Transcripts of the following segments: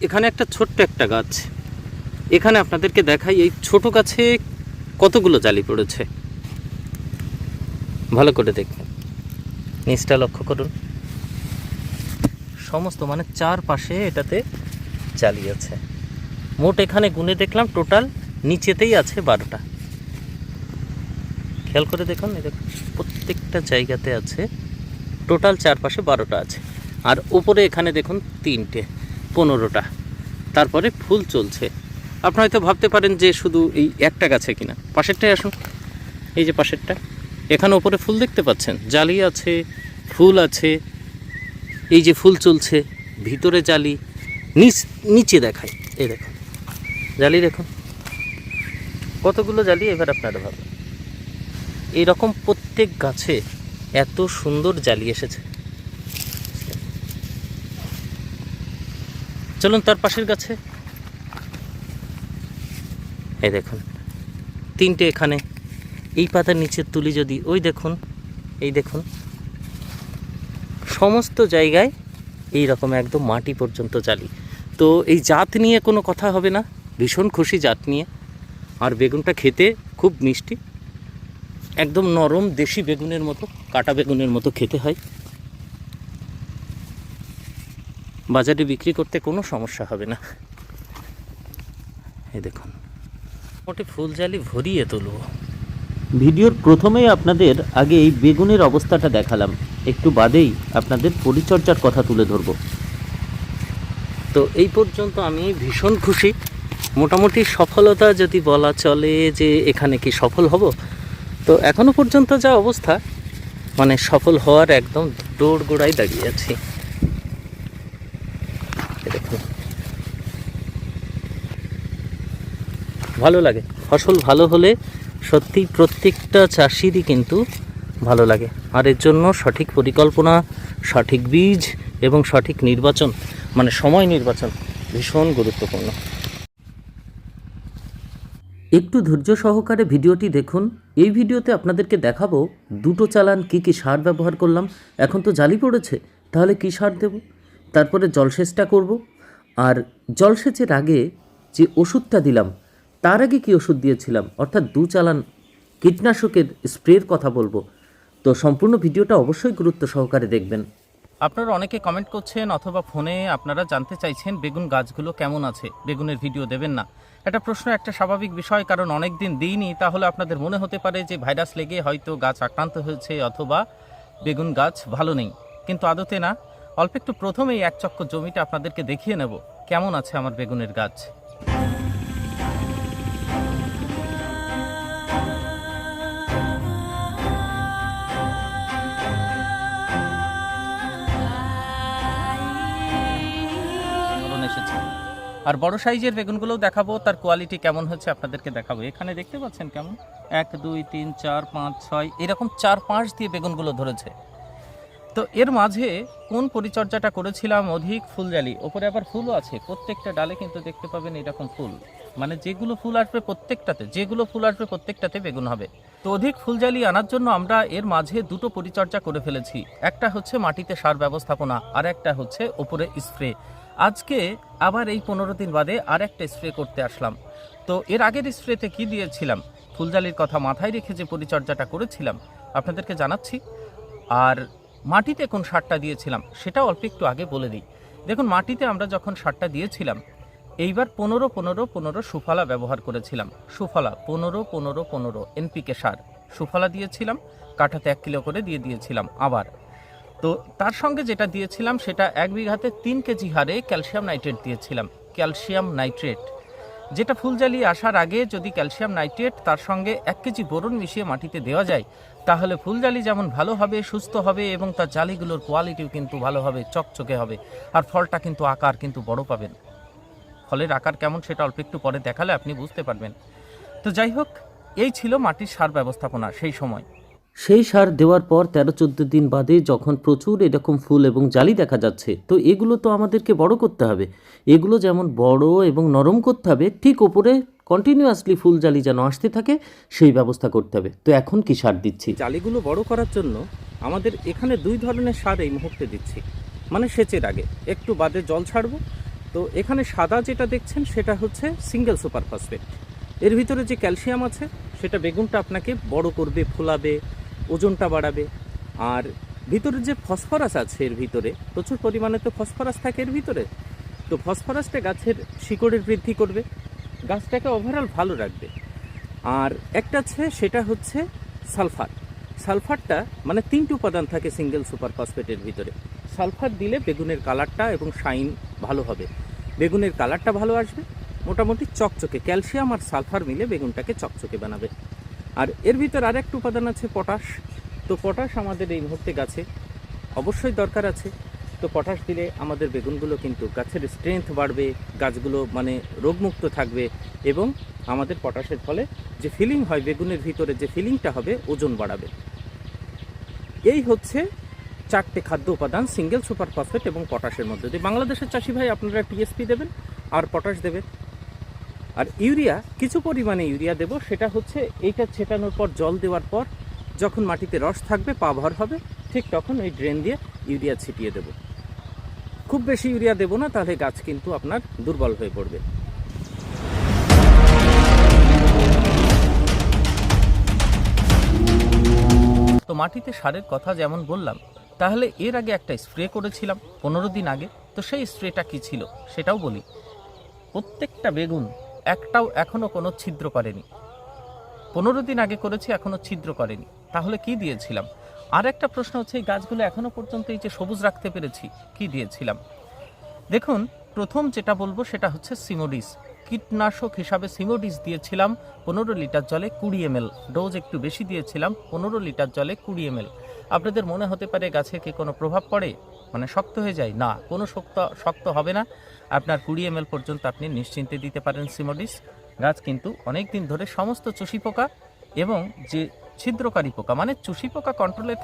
এখানে একটা ছোট্ট একটা গাছ, এখানে আপনাদেরকে দেখাই এই ছোট গাছে কতগুলো জালি পড়েছে। ভালো করে দেখবেন, নিচটা লক্ষ্য করুন, সমস্ত মানে চারপাশে এটাতে জালি আছে। মোট এখানে গুনে দেখলাম টোটাল নিচেতেই আছে 12টা। খেয়াল করে দেখুন, এই দেখুন প্রত্যেকটা জায়গাতে আছে, টোটাল চারপাশে 12টা আছে। আর উপরে এখানে দেখুন 3টে, 15টা। তারপরে ফুল চলছে। আপনারা হয়তো ভাবতে পারেন যে শুধু এই একটা গাছে কিনা, পাশেরটায় আসুন, এই যে পাশেরটা, এখানে উপরে ফুল দেখতে পাচ্ছেন, জালি আছে, ফুল আছে, এই যে ফুল চলছে, ভিতরে জালি, নিচে দেখায়, এই দেখুন জালি দেখুন কতগুলো জালি। এবার আপনারা ভাবেন এইরকম প্রত্যেক গাছে এত সুন্দর জালি এসেছে। চলুন তার পাশের গাছে, এই দেখুন 3টে এখানে, এই পাতার নিচের তুলি যদি ওই দেখুন, এই দেখুন সমস্ত জায়গায় এই রকম একদম মাটি পর্যন্ত জালি। তো এই জাত নিয়ে কোনো কথা হবে না, ভীষণ খুশি জাত নিয়ে। আর বেগুনটা খেতে খুব মিষ্টি, একদম নরম দেশি বেগুনের মতো, কাটা বেগুনের মতো খেতে হয়। বাজারে বিক্রি করতে কোনো সমস্যা হবে না। এই দেখুন মোটে ফুল জালি ভরিয়ে তুলব। ভিডিওর প্রথমেই আপনাদের আগে এই বেগুনের অবস্থাটা দেখালাম, একটু বাদেই আপনাদের পরিচর্যার কথা তুলে ধরব। তো এই পর্যন্ত আমি ভীষণ খুশি, মোটামুটি সফলতা যদি বলা চলে যে এখানে কি সফল হব, তো এখনো পর্যন্ত যা অবস্থা মানে সফল হওয়ার একদম দোরগোড়ায় দাঁড়িয়ে আছি। দেখুন ভালো লাগে, ফসল ভালো হলে সত্যি প্রত্যেকটা চাষিরই কিন্তু ভালো লাগে। আর এর জন্য সঠিক পরিকল্পনা, সঠিক বীজ এবং সঠিক নির্বাচন, মানে সময় নির্বাচন ভীষণ গুরুত্বপূর্ণ। একটু ধৈর্য সহকারে ভিডিওটি দেখুন। এই ভিডিওতে আপনাদেরকে দেখাবো 2টো চালান কী কী সার ব্যবহার করলাম। এখন তো জালি পড়েছে, তাহলে কী সার দেব, তারপরে জলসেচটা করব, আর জলসেচের আগে যে ওষুধটা দিলাম তার আগে কী ওষুধ দিয়েছিলাম, অর্থাৎ 2 চালান কীটনাশকের স্প্রের কথা বলবো। তো সম্পূর্ণ ভিডিওটা অবশ্যই গুরুত্ব সহকারে দেখবেন। আপনারা অনেকে কমেন্ট করছেন অথবা ফোনে আপনারা জানতে চাইছেন বেগুন গাছগুলো কেমন আছে, বেগুনের ভিডিও দেবেন না। এটা প্রশ্ন একটা স্বাভাবিক বিষয়, কারণ অনেক দিন দিইনি, তাহলে আপনাদের মনে হতে পারে যে ভাইরাস লেগে হয়তো গাছ আক্রান্ত হয়েছে অথবা বেগুন গাছ ভালো নেই, কিন্তু আদতে না। অল্প একটু প্রথমেই 1 চক্কর জমিটা আপনাদেরকে দেখিয়ে নেব কেমন আছে আমার বেগুনের গাছ। আর বড় সাইজের বেগুনগুলোও দেখাবো, তার কোয়ালিটি কেমন হচ্ছে আপনাদেরকে দেখাবো। এখানে দেখতে পাচ্ছেন কেমন 1 2 3 4 5 6 এরকম 4-5 দিয়ে বেগুনগুলো ধরেছে। তো এর মাঝে কোন পরিচর্যাটা করেছিলাম, অধিক ফুলজালি, ওপরে আবার ফুলও আছে, প্রত্যেকটা ডালে কিন্তু দেখতে পাবেন এরকম ফুল, মানে যেগুলো ফুল আসবে প্রত্যেকটাতে বেগুন হবে। তো অধিক ফুলজালি আনার জন্য আমরা এর মাঝে 2টো পরিচর্যা করে ফেলেছি। একটা হচ্ছে মাটিতে সার ব্যবস্থাপনা, আর একটা হচ্ছে ওপরে স্প্রে। আজকে আবার এই 15 দিন বাদে আর একটা স্প্রে করতে আসলাম। তো এর আগের স্প্রেতে কি দিয়েছিলাম, ফুলজালির কথা মাথায় রেখে যে পরিচর্যাটা করেছিলাম আপনাদেরকে জানাচ্ছি। আর মাটিতে কোন সারটা দিয়েছিলাম সেটা অল্প একটু আগে বলে দিই। দেখুন মাটিতে আমরা যখন সারটা দিয়েছিলাম, এইবার 15-15-15 সুফলা ব্যবহার করেছিলাম। সুফলা 15-15-15 এনপিকে সার সুফলা দিয়েছিলাম, কাঠাতে 1 কিলো করে দিয়েছিলাম। আবার তো তার সঙ্গে যেটা দিয়েছিলাম সেটা 1 বিঘাতে 3 কেজি হারে ক্যালসিয়াম নাইট্রেট দিয়েছিলাম। ক্যালসিয়াম নাইট্রেট, যেটা ফুলজালি আসার আগে যদি ক্যালসিয়াম নাইট্রেট তার সঙ্গে 1 কেজি বোরন মিশিয়ে মাটিতে দেওয়া যায়, তাহলে ফুলজালি যেমন ভালো হবে, সুস্থ হবে, এবং তার জালিগুলোর কোয়ালিটিও কিন্তু ভালো হবে, চকচকে হবে, আর ফলটা কিন্তু আকার কিন্তু বড় পাবেন। ফলের আকার কেমন সেটা অল্প একটু পরে দেখালে আপনি বুঝতে পারবেন। তো যাই হোক, এই ছিল মাটির সার ব্যবস্থাপনা সেই সময়। সেই সার দেওয়ার পর 13-14 দিন বাদে যখন প্রচুর এরকম ফুল এবং জালি দেখা যাচ্ছে, তো এগুলো তো আমাদেরকে বড় করতে হবে। এগুলো যেমন বড় এবং নরম করতে হবে, ঠিক ওপরে কন্টিনিউয়াসলি ফুল জালি যেন আসতে থাকে সেই ব্যবস্থা করতে হবে। তো এখন কি সার দিচ্ছি, জালিগুলো বড় করার জন্য আমাদের এখানে 2 ধরনের সার এই মুহূর্তে দিচ্ছি। মানে সেচের আগে একটু বাদে জল ছাড়বো, তো তো এখানে সাদা যেটা দেখছেন সেটা হচ্ছে সিঙ্গেল সুপার ফসফেট। এর ভিতরে যে ক্যালসিয়াম আছে সেটা বেগুনটা আপনাকে বড় করবে, ফোলাবে, ওজনটা বাড়াবে। আর ভিতরে যে ফসফরাস আছে, এর ভিতরে প্রচুর পরিমাণে তো ফসফরাস থাকে এর ভিতরে। তো ফসফরাসটা গাছের শিকড়ের বৃদ্ধি করবে, গাছটাকে ওভারঅল ভালো রাখবে। আর একটা আছে সেটা হচ্ছে সালফার। সালফারটা মানে 3টি উপাদান থাকে সিঙ্গেল সুপার ফসফেটের ভিতরে। সালফার দিলে বেগুনের কালারটা এবং শাইন ভালো হবে, বেগুনের কালারটা ভালো আসবে, মোটামুটি চকচকে। ক্যালসিয়াম আর সালফার মিলে বেগুনটাকে চকচকে বানাবে। আর এর ভিতর আর একটা উপাদান আছে পটাশ। তো পটাশ আমাদের এই মুহূর্তে গাছে অবশ্যই দরকার আছে। তো পটাশ দিলে আমাদের বেগুনগুলো কিন্তু গাছের স্ট্রেংথ বাড়বে, গাছগুলো মানে রোগমুক্ত থাকবে, এবং আমাদের পটাশের ফলে যে ফিলিং হয় বেগুনের ভিতরে, যে ফিলিংটা হবে, ওজন বাড়াবে। এই হচ্ছে 4টে খাদ্য উপাদান সিঙ্গেল সুপার ফসফেট এবং পটাশের মধ্যে দিয়ে। বাংলাদেশের চাষি ভাই আপনারা টিএসপি দেবেন আর পটাশ দেবেন। আর ইউরিয়া কিছু পরিমাণে ইউরিয়া দেব, সেটা হচ্ছে এইটা ছেটানোর পর, জল দেওয়ার পর যখন মাটিতে রস থাকবে, পা ভর হবে, ঠিক তখন ওই ড্রেন দিয়ে ইউরিয়া ছিটিয়ে দেব। খুব বেশি ইউরিয়া দেব না, তাহলে গাছ কিন্তু আপনার দুর্বল হয়ে পড়বে। তো মাটিতে সারের কথা যেমন বললাম, তাহলে এর আগে একটা স্প্রে করেছিলাম 15 দিন আগে। তো সেই স্প্রেটা কি ছিল সেটাও বলি। প্রত্যেকটা বেগুন একটাও এখনো কোনো ছিদ্র করেনি। 15 দিন আগে করেছি, এখনো ছিদ্র করেনি। তাহলে কি দিয়েছিলাম? আর একটা প্রশ্ন হচ্ছে, এই গাছগুলো এখনো পর্যন্ত এই যে সবুজ রাখতে পেরেছি, কি দিয়েছিলাম? দেখুন, প্রথম যেটা বলবো সেটা হচ্ছে সিমোডিস। কীটনাশক হিসাবে সিমোডিস দিয়েছিলাম 15 লিটার জলে 20 ml। ডোজ একটু বেশি দিয়েছিলাম, 15 লিটার জলে 20 ml। আপনাদের মনে হতে পারে গাছে কি কোনো প্রভাব পড়ে, মানে শক্ত হয়ে যায়? না, কোনো শক্ত হবে না। আপনার 20 ml পর্যন্ত আপনি নিশ্চিন্তে দিতে পারেন সিমোডিস। গাছ কিন্তু অনেক দিন ধরে সমস্ত চুষি পোকা এবং যে ছিদ্রকারী পোকা, মানে চুষি পোকা কন্ট্রোলে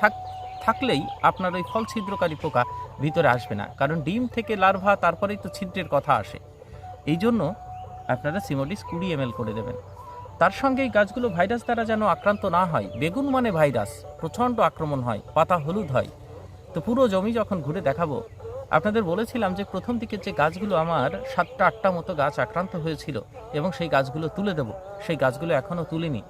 থাকলেই আপনার ওই ফল ছিদ্রকারী পোকা ভিতরে আসবে না, কারণ ডিম থেকে লার্ভা, তারপরেই তো ছিদ্রের কথা আসে। এই জন্য আপনারা সিমোডিস 20 ml করে দেবেন। তার সঙ্গে এই গাছগুলো ভাইরাস দ্বারা যেন আক্রান্ত না হয়। বেগুন মানে ভাইরাস, প্রচণ্ড আক্রমণ হয়, পাতা হলুদ হয়। তো পুরো জমি যখন ঘুরে দেখাবো, আপনাদের বলেছিলাম যে প্রথম দিকে যে গাছগুলো আমার 7টা-8টা মতো গাছ আক্রান্ত হয়েছিল, এবং সেই গাছগুলো তুলে দেব, সেই গাছগুলো এখনও তুলিনি।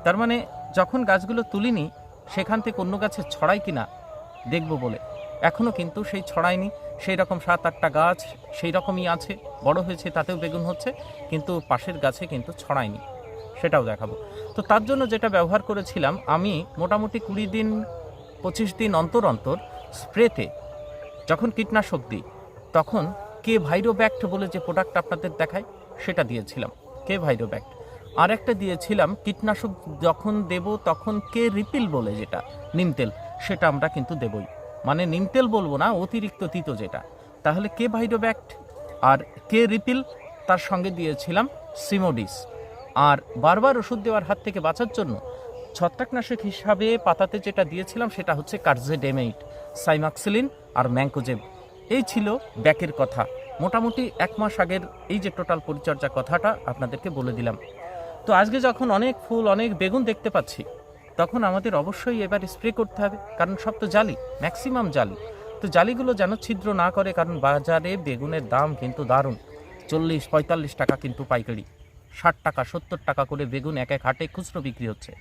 তার মানে যখন গাছগুলো তুলিনি, সেখান থেকে অন্য গাছে ছড়াই কিনা দেখব বলে, এখনও কিন্তু সেই ছড়ায়নি। সেই রকম 7-8টা গাছ সেই রকমই আছে, বড় হয়েছে, তাতেও বেগুন হচ্ছে, কিন্তু পাশের গাছে কিন্তু ছড়ায়নি, সেটাও দেখাবো। তো তার জন্য যেটা ব্যবহার করেছিলাম, আমি মোটামুটি 20 দিন 25 দিন অন্তর অন্তর স্প্রেতে যখন কীটনাশক দিই, তখন কে ভাইরোব্যাক্ট বলে যে প্রোডাক্ট আপনাদের দেখায়, সেটা দিয়েছিলাম, কে ভাইরোব্যাক্ট। আর একটা দিয়েছিলাম কীটনাশক যখন দেব তখন কে রিপিল বলে, যেটা নিম তেল, সেটা আমরা কিন্তু দেবই। মানে নিম তেল বলবো না, অতিরিক্ত তিতো যেটা। তাহলে কে ভাইরোব্যাক্ট আর কে রিপিল, তার সঙ্গে দিয়েছিলাম সিমোডিস। আর বারবার ওষুধ দেওয়ার হাত থেকে বাঁচার জন্য ছত্রাকনাশক হিসাবে পাতাতে যেটা দিয়েছিলাম সেটা হচ্ছে কার্জেডেমেইট, সাইমাক্সিলিন আর ম্যাঙ্কোজেব। এই ছিল ব্যাকের কথা। মোটামুটি 1 মাস আগের এই যে টোটাল পরিচর্যা কথাটা আপনাদেরকে বলে দিলাম। তো আজকে যখন অনেক ফুল, অনেক বেগুন দেখতে পাচ্ছি, তখন আমাদের অবশ্যই এবার স্প্রে করতে হবে, কারণ সব তো জালি, ম্যাক্সিমাম জালি। তো জালিগুলো যেন ছিদ্র না করে, কারণ বাজারে বেগুনের দাম কিন্তু দারুণ। 40-45 টাকা কিন্তু পাইকারি, 60 টাকা 70 টাকা করে বেগুন এক হাটে খুচরো বিক্রি হচ্ছে।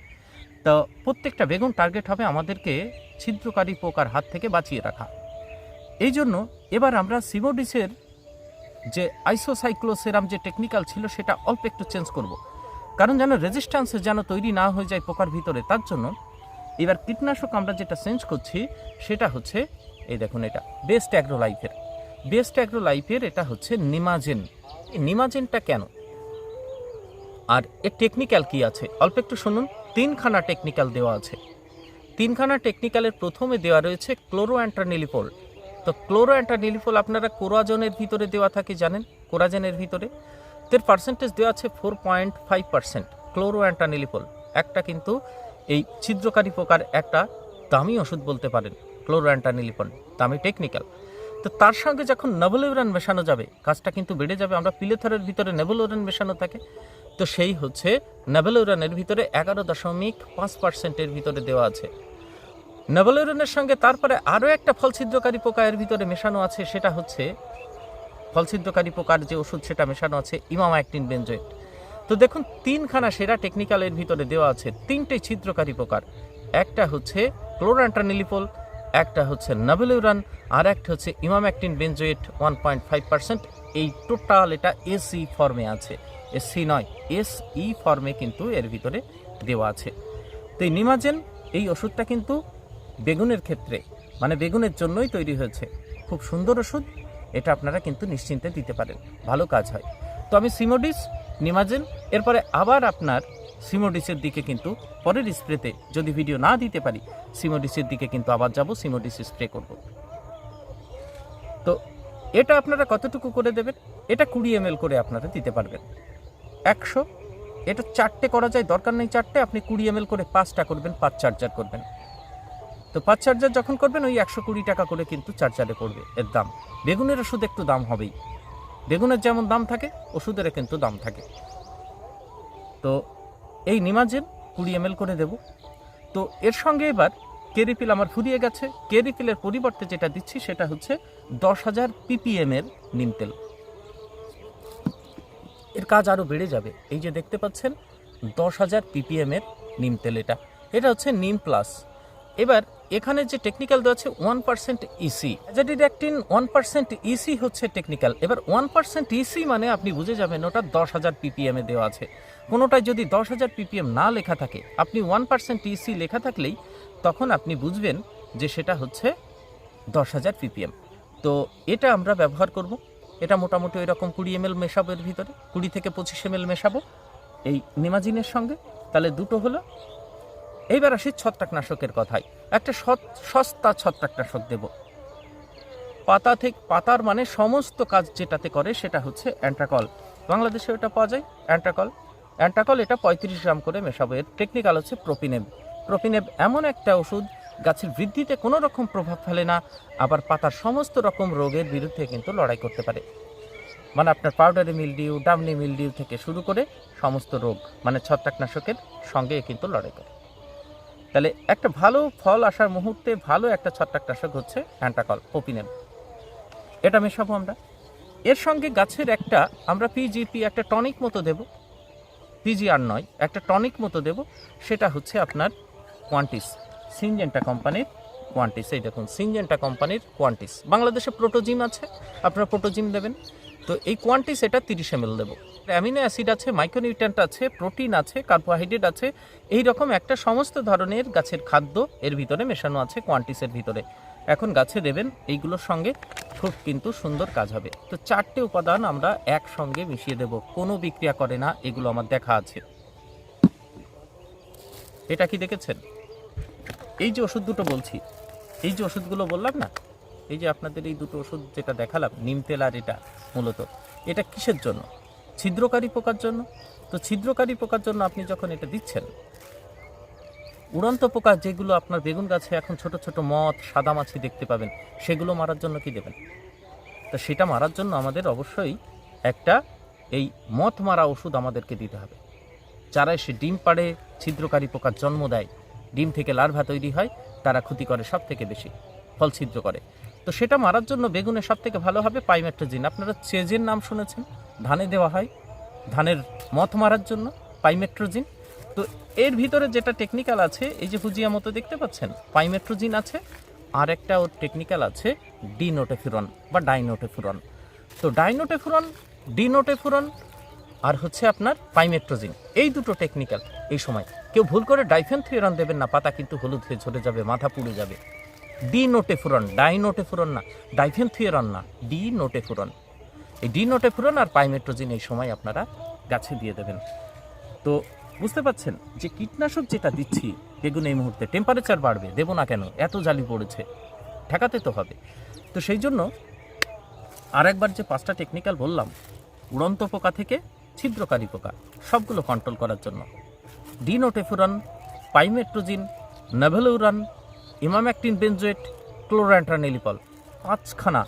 তো প্রত্যেকটা বেগুন টার্গেট হবে আমাদেরকে ছিদ্রকারী পোকার হাত থেকে বাঁচিয়ে রাখা। এই জন্য এবার আমরা সিমোডিসের যে আইসোসাইক্লোসেরাম যে টেকনিক্যাল ছিল, সেটা অল্প একটু চেঞ্জ করব, কারণ যেন রেজিস্ট্যান্স যেন তৈরি না হয়ে যায় পোকার ভিতরে। তার জন্য এবার কীটনাশক আমরা যেটা চেঞ্জ করছি সেটা হচ্ছে, এই দেখুন, এটা বেস্ট অ্যাগ্রোলাইফের এটা হচ্ছে নিমাজেন। এই নিমাজেনটা কেন আর এর টেকনিক্যাল কি আছে অল্প একটু শুনুন। 3খানা টেকনিক্যাল দেওয়া আছে। 3খানা টেকনিক্যালের প্রথমে দেওয়া রয়েছে ক্লোরোঅ্যান্টানিলিপোল। তো ক্লোরোঅ্যান্টানিলিপোল আপনারা কোরাজনের ভিতরে দেওয়া থাকে, জানেন, কোরাজেনের ভিতরে এর পার্সেন্টেজ দেওয়া আছে 4.5%। ক্লোরোঅ্যান্টানিলিপোল একটা কিন্তু এই ছিদ্রকারী পোকার একটা দামি ওষুধ বলতে পারেন, ক্লোরোঅ্যান্টানিলিপোল, দামি টেকনিক্যাল। তো তার সঙ্গে যখন নেবুলোরান মেশানো যাবে, কাজটা কিন্তু বেড়ে যাবে। আমরা পিলেথরের ভিতরে নেবুলোরান মেশানো থাকে, তো সেই হচ্ছে নেবুলোরানের ভিতরে 11.5%-এর ভিতরে দেওয়া আছে। নেবুলোরানের সঙ্গে তারপরে আরও একটা ফল ছিদ্রকারী পোকা এর ভিতরে মেশানো আছে, সেটা হচ্ছে ফলছিদ্রকারী পোকার যে ওষুধ সেটা মেশানো আছে ইমামেকটিন বেনজোয়েট। তো দেখুন তিনখানা সেরা টেকনিক্যালের ভিতরে দেওয়া আছে তিনটে ছিদ্রকারী পোকার, একটা হচ্ছে ক্লোরান্ট্রানিলিপোল, একটা হচ্ছে নাভেলুরান, আর একটা হচ্ছে ইমামেকটিন বেনজোয়েট 1.5%। এই টোটাল এটা এসই ফর্মে আছে, এসি নয় এসই ফর্মে কিন্তু এর ভিতরে দেওয়া আছে। তো এই নিমাজেন এই ওষুধটা কিন্তু বেগুনের ক্ষেত্রে মানে বেগুনের জন্যই তৈরি হয়েছে, খুব সুন্দর ওষুধ, এটা আপনারা কিন্তু নিশ্চিন্তে দিতে পারেন, ভালো কাজ হয়। তো আমি সিমোডিস, নিমাজেন, এরপরে আবার আপনার সিমোডিসের দিকে কিন্তু পরের স্প্রেতে যদি ভিডিও না দিতে পারি সিমোডিসের দিকে কিন্তু আবার যাব, সিমোডিস স্প্রে করব। তো এটা আপনারা কতটুকু করে দেবেন, এটা 20 ml করে আপনারা দিতে পারবেন 100। এটা 4টে করা যায়, দরকার নেই 4টে, আপনি 20 ml করে 5টা করবেন, 5 চার্জার করবেন। তো 5 চার্জার যখন করবেন ওই 120 টাকা করে কিন্তু চার্জারে পড়বে এর দাম। বেগুনের ওষুধ একটু দাম হবেই, বেগুনের যেমন দাম থাকে ওষুধের কিন্তু দাম থাকে। তো এই নিমাজেন 20 ml করে দেব। তো এর সঙ্গে এবার কেরিপিল আমার ফুরিয়ে গেছে, কেরিপিলের পরিবর্তে যেটা দিচ্ছি সেটা হচ্ছে 10,000 ppm এর নিম তেল। এর কাজ আরও বেড়ে যাবে। এই যে দেখতে পাচ্ছেন 10,000 ppm এর নিম তেল, এটা হচ্ছে নিম প্লাস। এবার এখানে যে টেকনিক্যাল দেওয়া আছে 1% ইসি, অ্যাজাডিরেকটিন 1% ইসি হচ্ছে টেকনিক্যাল। এবার 1% ইসি মানে আপনি বুঝে যাবেন ওটা 10,000 ppm এ দেওয়া আছে। কোনোটায় যদি 10,000 ppm না লেখা থাকে, আপনি 1% ইসি লেখা থাকলেই তখন আপনি বুঝবেন যে সেটা হচ্ছে 10,000 ppm। তো এটা আমরা ব্যবহার করব, এটা মোটামুটি ওই রকম 20 ml মেশাবো, এর ভিতরে 20 থেকে 25 ml মেশাবো এই নিমাজিনের সঙ্গে, তাহলে দুটো হলো। এইবার আসি ছত্রাকনাশকের কথায়, একটা সস্তা ছত্রাকনাশক দেব। পাতার মানে সমস্ত কাজ যেটাতে করে সেটা হচ্ছে অ্যান্ট্রাকল, বাংলাদেশে ওটা পাওয়া যায় অ্যান্ট্রাকল, এটা 35 গ্রাম করে মেশাবো। এর টেকনিক্যাল হচ্ছে প্রোপিনেব এমন একটা ওষুধ গাছের বৃদ্ধিতে কোনো রকম প্রভাব ফেলে না, আবার পাতার সমস্ত রকম রোগের বিরুদ্ধে কিন্তু লড়াই করতে পারে। মানে আপনার পাউডারি মিলডিউ, ডামনি মিলডিউ থেকে শুরু করে সমস্ত রোগ মানে ছত্রাকনাশকের সঙ্গে কিন্তু লড়াই করে। তাহলে একটা ভালো ফল আসার মুহূর্তে ভালো একটা ছত্রাকনাশক হচ্ছে অ্যান্ট্রাকল, প্রোপিনেব, এটা মেশাবো আমরা। এর সঙ্গে গাছের একটা আমরা পিজিপি একটা টনিক মতো দেব, পিজিআর নয়, একটা টনিক মতো দেব, সেটা হচ্ছে আপনার কোয়ান্টিস, সিনজেন্টা কোম্পানির কোয়ান্টিস। এই দেখুন সিনজেন্টা কোম্পানির কোয়ান্টিস, বাংলাদেশে প্রোটোজিম আছে, আপনারা প্রোটোজিম দেবেন। তো এই কোয়ান্টিস এটা 30 ml দেবো। অ্যামিনো অ্যাসিড আছে, মাইক্রোনিউট্রিয়েন্ট আছে, প্রোটিন আছে, কার্বোহাইড্রেট আছে, এই রকম একটা সমস্ত ধরনের গাছের খাদ্য এর ভিতরে মেশানো আছে কোয়ান্টিসের ভিতরে। এখন গাছে দেবেন, এইগুলোর সঙ্গে খুব কিন্তু সুন্দর কাজ হবে। তো 4টে উপাদান আমরা একসঙ্গে মিশিয়ে দেব, কোনো বিক্রিয়া করে না, এগুলো আমার দেখা আছে। এটা কি দেখেছেন? এই যে ওষুধ দুটো বলছি, এই যে ওষুধগুলো বললাম না, এই যে আপনাদের এই দুটো ওষুধ যেটা দেখালাম, নিম তেল আর এটা, মূলত এটা কিসের জন্য? ছিদ্রকারী পোকার জন্য। তো ছিদ্রকারী পোকার জন্য আপনি যখন এটা দিচ্ছেন, উড়ন্ত পোকা যেগুলো আপনার বেগুন গাছে এখন ছোট ছোট মথ, সাদামাছি দেখতে পাবেন, সেগুলো মারার জন্য কি দেবেন? তো সেটা মারার জন্য আমাদের অবশ্যই একটা এই মথ মারা ওষুধ আমাদেরকে দিতে হবে। যারা এসে ডিম পাড়ে ছিদ্রকারী পোকার জন্ম দেয়, ডিম থেকে লার্ভা তৈরি হয়, তারা ক্ষতি করে সব থেকে বেশি, ফল ছিদ্র করে। তো সেটা মারার জন্য বেগুনে সব থেকে ভালো হবে পাইমেট্রোজিন। আপনারা চেজের নাম শুনেছেন, ধানে দেওয়া হয় ধানের মথ মারার জন্য পাইমেট্রোজিন। তো এর ভিতরে যেটা টেকনিক্যাল আছে, এই যে ফুজিয়া মতো দেখতে পাচ্ছেন, পাইমেট্রোজিন আছে, আর একটা ওর টেকনিক্যাল আছে ডিনোটেফুরন বা ডাইনোটেফুরন। তো ডাইনোটেফুরন, ডিনোটেফুরন আর হচ্ছে আপনার পাইমেট্রোজিন, এই দুটো টেকনিক্যাল। এই সময় কেউ ভুল করে ডাইফেনথ্রিয়রন দেবেন না, পাতা কিন্তু হলুদ হয়ে ঝরে যাবে, মাথা পুড়ে যাবে। ডিনোটেফুরন, ডাইনোটেফুরন না, ডাইফেনথ্রিয়রন না, ডিনোটেফুরন। এই ডিনোটেফুরন আর পাইমেট্রোজিন এই সময় আপনারা গাছে দিয়ে দেবেন। তো বুঝতে পাচ্ছেন যে কীটনাশক যেটা দিচ্ছি বেগুন এই মুহূর্তে টেম্পারেচার বাড়বে, দেবো না কেন, এত জালি পড়েছে, ঠেকাতে তো হবে। তো সেই জন্য আরেকবার যে 5টা টেকনিক্যাল বললাম, উড়ন্ত পোকা থেকে ছিদ্রকারী পোকা, সবগুলো কন্ট্রোল করার জন্য ডিনোটেফুরন, পাইমেট্রোজিন, নাভেলুরান, ইমামেকটিন বেনজোয়েট, ক্লোরান্ট্রানিলিপল, 5খানা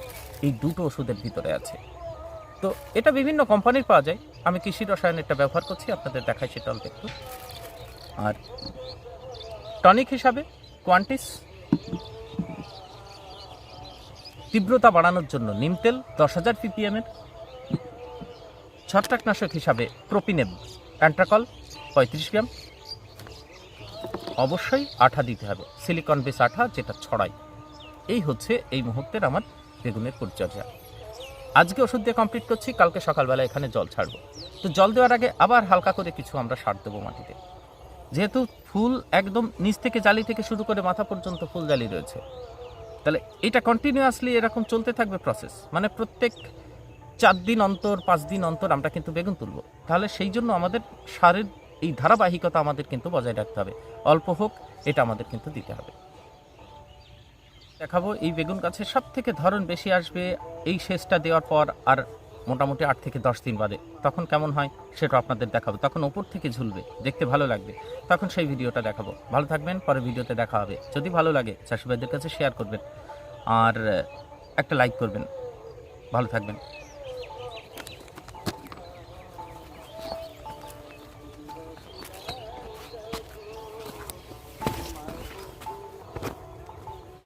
এই দুটো ওষুধের ভিতরে আছে। তো এটা বিভিন্ন কোম্পানির পাওয়া যায়, আমি কৃষি রসায়নেরটা ব্যবহার করছি, আপনাদের দেখাই সেটা অল্প একটু। আর টনিক হিসাবে কোয়ান্টিস তীব্রতা বাড়ানোর জন্য নিম তেল 10,000 ppm এর, ছত্রাকনাশক হিসাবে প্রোপিনেব অ্যান্ট্রাকল 35 গ্রাম, অবশ্যই আঠা দিতে হবে, সিলিকন বেস আঠা যেটা ছড়াই। এই হচ্ছে এই মুহূর্তের আমার বেগুনের পরিচর্যা। আজকে ওষুধ দিয়ে কমপ্লিট করছি, কালকে সকালবেলা এখানে জল ছাড়বো। তো জল দেওয়ার আগে আবার হালকা করে কিছু আমরা সার দেবো মাটিতে, যেহেতু ফুল একদম নিচ থেকে জালি থেকে শুরু করে মাথা পর্যন্ত ফুল জালি রয়েছে, তাহলে এটা কন্টিনিউয়াসলি এরকম চলতে থাকবে প্রসেস, মানে প্রত্যেক 4 দিন অন্তর 5 দিন অন্তর আমরা কিন্তু বেগুন তুলব। তাহলে সেই জন্য আমাদের সারের এই ধারাবাহিকতা আমাদের কিন্তু বজায় রাখতে হবে, অল্প হোক এটা আমাদের কিন্তু দিতে হবে। দেখাবো এই বেগুন গাছের সব থেকে ধরন বেশি আসবে এই সেচটা দেওয়ার পর, আর মোটামুটি 8 থেকে 10 দিন বাদে। তখন কেমন হয় সেটা আপনাদের দেখাবো, তখন ওপর থেকে ঝুলবে, দেখতে ভালো লাগবে, তখন সেই ভিডিওটা দেখাবো। ভালো থাকবেন, পরে ভিডিওতে দেখা হবে। যদি ভালো লাগে চাষি ভাইদের কাছে শেয়ার করবেন আর একটা লাইক করবেন। ভালো থাকবেন।